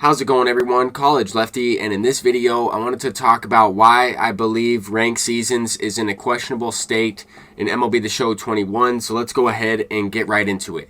How's it going, everyone? College Lefty, and in this video I wanted to talk about why I believe ranked seasons is in a questionable state in MLB The Show 21, so let's go ahead and get right into it.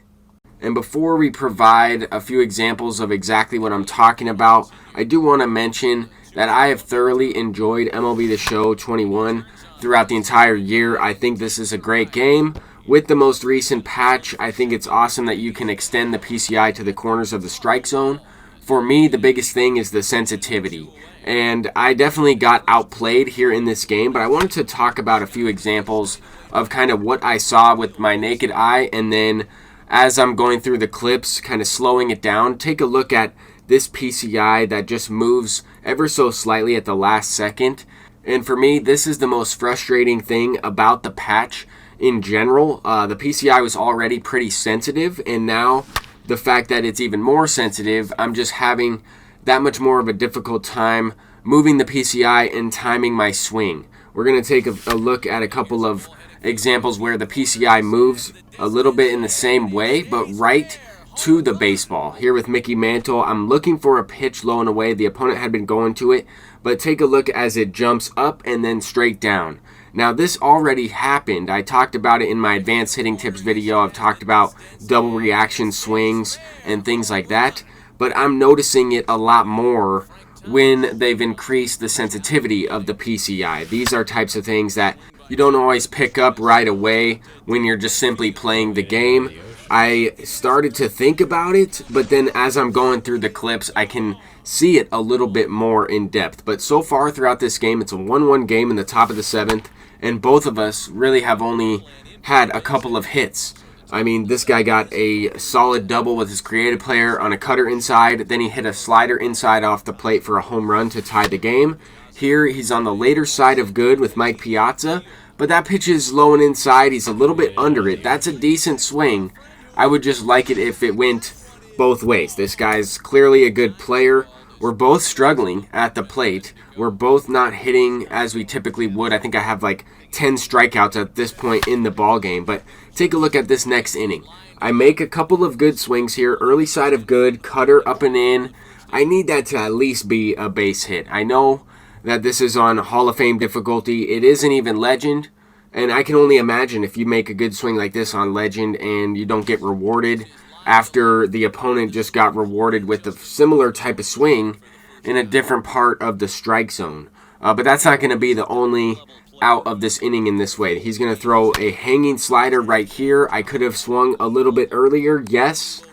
And before we provide a few examples of exactly what I'm talking about, I do want to mention that I have thoroughly enjoyed MLB The Show 21 throughout the entire year. I think this is a great game. With the most recent patch, I think it's awesome that you can extend the PCI to the corners of the strike zone. For me, the biggest thing is the sensitivity, and I definitely got outplayed here in this game, but I wanted to talk about a few examples of kind of what I saw with my naked eye, and then as I'm going through the clips, kind of slowing it down, take a look at this PCI that just moves ever so slightly at the last second. And for me, this is the most frustrating thing about the patch in general. The PCI was already pretty sensitive, and now the fact that it's even more sensitive, I'm just having that much more of a difficult time moving the PCI and timing my swing. We're going to take a look at a couple of examples where the PCI moves a little bit in the same way, but right to the baseball. Here with Mickey Mantle, I'm looking for a pitch low and away. The opponent had been going to it, but take a look as it jumps up and then straight down. Now, this already happened. I talked about it in my advanced hitting tips video. I've talked about double reaction swings and things like that, but I'm noticing it a lot more when they've increased the sensitivity of the PCI. These are types of things that you don't always pick up right away when you're just simply playing the game. I started to think about it, but then as I'm going through the clips, I can see it a little bit more in depth. But so far throughout this game, it's a 1-1 game in the top of the 7th, and both of us really have only had a couple of hits. I mean, this guy got a solid double with his creative player on a cutter inside, then he hit a slider inside off the plate for a home run to tie the game. Here, he's on the later side of good with Mike Piazza, but that pitch is low and inside. He's a little bit under it. That's a decent swing. I would just like it if it went both ways. This guy's clearly a good player. We're both struggling at the plate. We're both not hitting as we typically would. I think I have like 10 strikeouts at this point in the ball game. But take a look at this next inning. I make a couple of good swings here. Early side of good, cutter up and in. I need that to at least be a base hit. I know that this is on Hall of Fame difficulty. It isn't even Legend. And I can only imagine if you make a good swing like this on Legend and you don't get rewarded after the opponent just got rewarded with a similar type of swing in a different part of the strike zone. But that's not going to be the only out of this inning in this way. He's going to throw a hanging slider right here. I could have swung a little bit earlier, yes,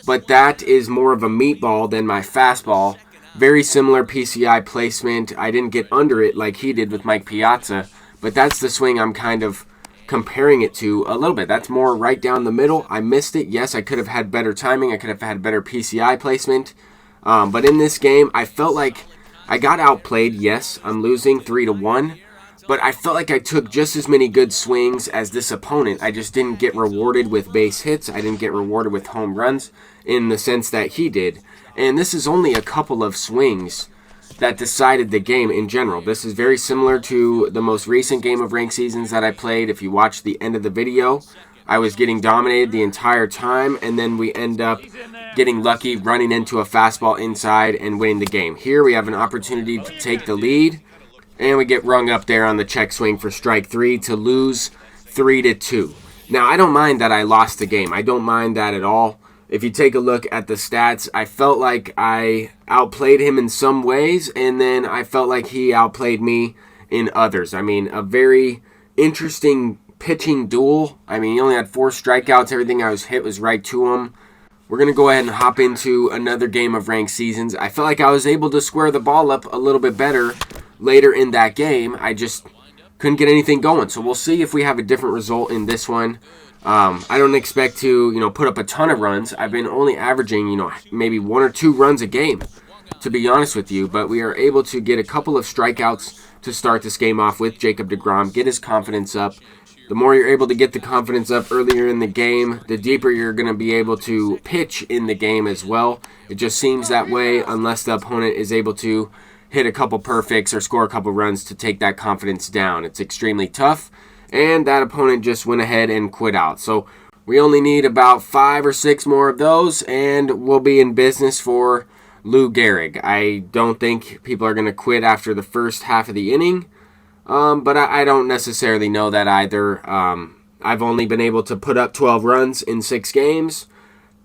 but that is more of a meatball than my fastball. Very similar PCI placement. I didn't get under it like he did with Mike Piazza, but that's the swing I'm kind of comparing it to a little bit. That's more right down the middle. I missed it. Yes, I could have had better timing. I could have had better PCI placement. But in this game, I felt like I got outplayed. Yes, I'm losing 3-1. But I felt like I took just as many good swings as this opponent. I just didn't get rewarded with base hits. I didn't get rewarded with home runs in the sense that he did. And this is only a couple of swings that decided the game in general. This is very similar to the most recent game of ranked seasons that I played. If you watch the end of the video, I was getting dominated the entire time, and then we end up getting lucky, running into a fastball inside and winning the game. Here we have an opportunity to take the lead, and we get rung up there on the check swing for strike 3 to lose 3-2. Now, I don't mind that I lost the game. I don't mind that at all. If you take a look at the stats, I felt like I outplayed him in some ways, and then I felt like he outplayed me in others. I mean, a very interesting pitching duel. I mean, he only had 4 strikeouts. Everything I was hit was right to him. We're going to go ahead and hop into another game of ranked seasons. I felt like I was able to square the ball up a little bit better later in that game. I just couldn't get anything going. So we'll see if we have a different result in this one. I don't expect to, put up a ton of runs. I've been only averaging, maybe 1 or 2 runs a game, to be honest with you. But we are able to get a couple of strikeouts to start this game off with Jacob deGrom, get his confidence up. The more you're able to get the confidence up earlier in the game, the deeper you're going to be able to pitch in the game as well. It just seems that way unless the opponent is able to hit a couple perfects or score a couple runs to take that confidence down. It's extremely tough. And that opponent just went ahead and quit out. So we only need about 5 or 6 more of those, and we'll be in business for Lou Gehrig. I don't think people are going to quit after the first half of the inning, but I don't necessarily know that either. I've only been able to put up 12 runs in 6 games.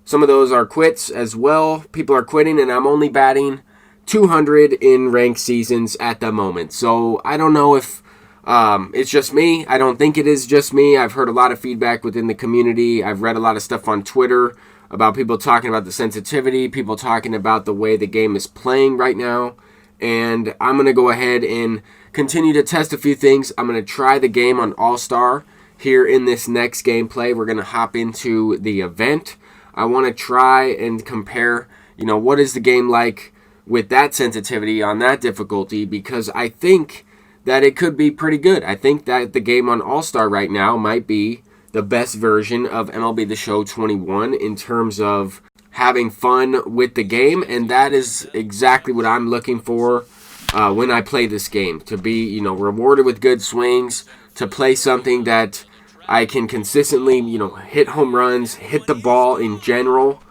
Some of those are quits as well. People are quitting, and I'm only batting 200 in ranked seasons at the moment. So I don't know if it's just me. I don't think it is just me. I've heard a lot of feedback within the community. I've read a lot of stuff on Twitter about people talking about the sensitivity, people talking about the way the game is playing right now. And I'm going to go ahead and continue to test a few things. I'm going to try the game on All-Star here in this next gameplay. We're going to hop into the event. I want to try and compare, what is the game like with that sensitivity on that difficulty, because I think that it could be pretty good. I think that the game on All-Star right now might be the best version of MLB The Show 21 in terms of having fun with the game, and that is exactly what I'm looking for when I play this game, to be rewarded with good swings, to play something that I can consistently hit home runs, hit the ball in general.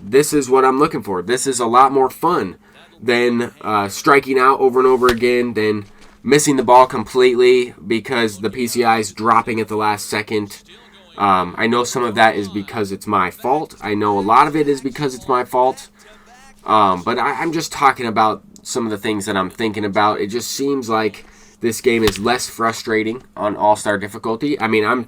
This is what I'm looking for. This is a lot more fun than striking out over and over again, than missing the ball completely because the PCI is dropping at the last second. I know some of that is because it's my fault. I know a lot of it is because it's my fault. But I'm just talking about some of the things that I'm thinking about. It just seems like this game is less frustrating on All-Star difficulty. I mean, I'm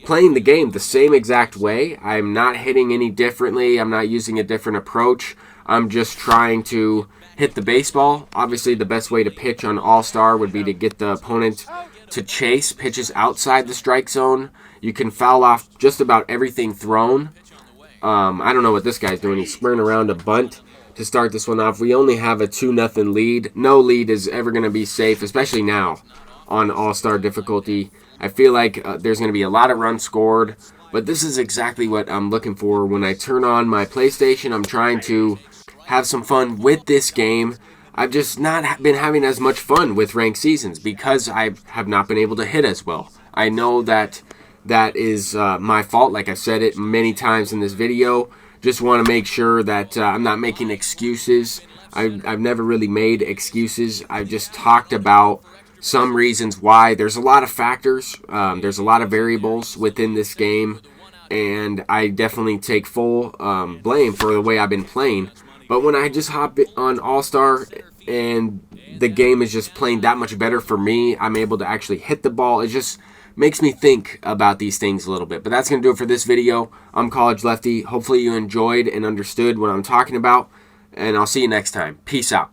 playing the game the same exact way. I'm not hitting any differently. I'm not using a different approach. I'm just trying to hit the baseball. Obviously, the best way to pitch on All-Star would be to get the opponent to chase pitches outside the strike zone. You can foul off just about everything thrown. I don't know what this guy's doing. He's spurring around a bunt to start this one off. We only have a 2-0 lead. No lead is ever going to be safe, especially now on All-Star difficulty. I feel like there's going to be a lot of runs scored, but this is exactly what I'm looking for. When I turn on my PlayStation, I'm trying to have some fun with this game. I've just not been having as much fun with ranked seasons because I have not been able to hit as well. I know that is my fault. Like I've said it many times in this video. Just want to make sure that I'm not making excuses. I've never really made excuses. I've just talked about some reasons why. There's a lot of factors. There's a lot of variables within this game, and I definitely take full blame for the way I've been playing. But when I just hop on All-Star and the game is just playing that much better for me, I'm able to actually hit the ball. It just makes me think about these things a little bit. But that's going to do it for this video. I'm College Lefty. Hopefully you enjoyed and understood what I'm talking about, and I'll see you next time. Peace out.